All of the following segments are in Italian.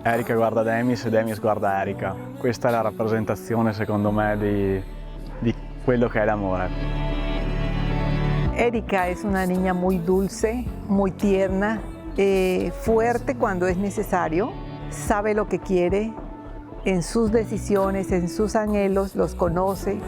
Erika guarda Demis e Demis guarda Erika. Questa è la rappresentazione, secondo me, di quello che è l'amore. Erika es una niña muy dulce, muy tierna, fuerte cuando es necesario, sabe lo que quiere, en sus decisiones, en sus anhelos, los conoce.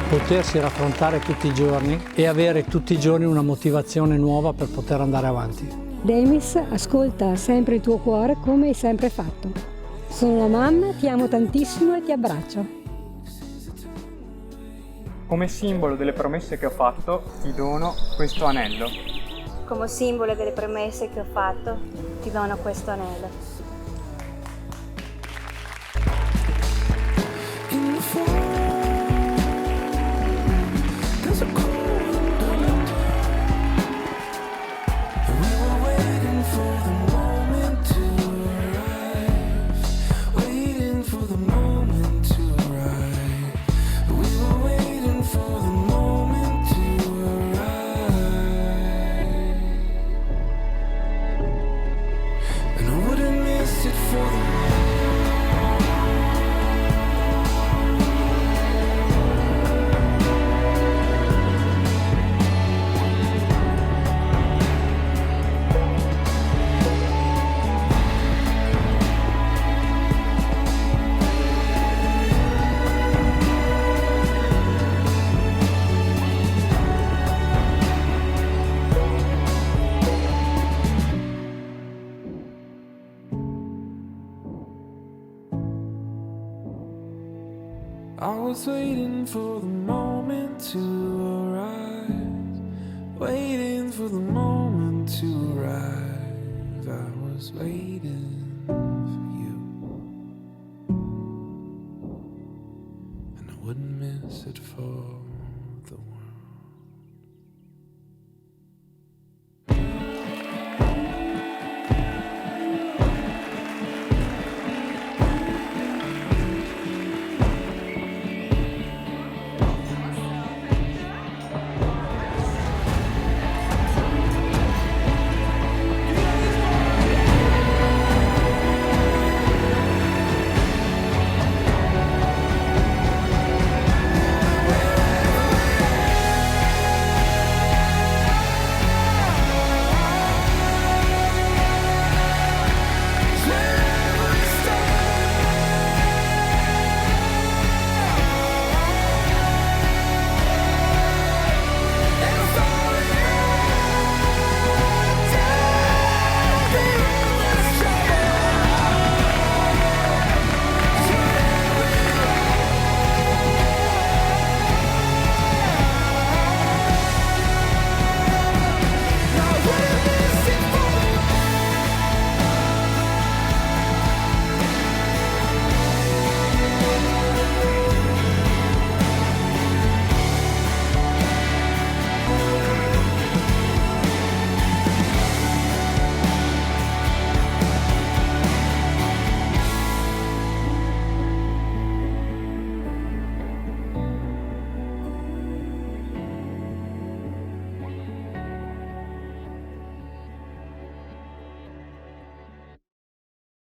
Potersi raffrontare tutti i giorni e avere tutti i giorni una motivazione nuova per poter andare avanti. Demis ascolta sempre il tuo cuore come hai sempre fatto. Sono la mamma, ti amo tantissimo e ti abbraccio. Come simbolo delle promesse che ho fatto, ti dono questo anello. Come simbolo delle promesse che ho fatto, ti dono questo anello. I was waiting for the moment to arise, waiting for the moment to rise. I was waiting for you, and I wouldn't miss it for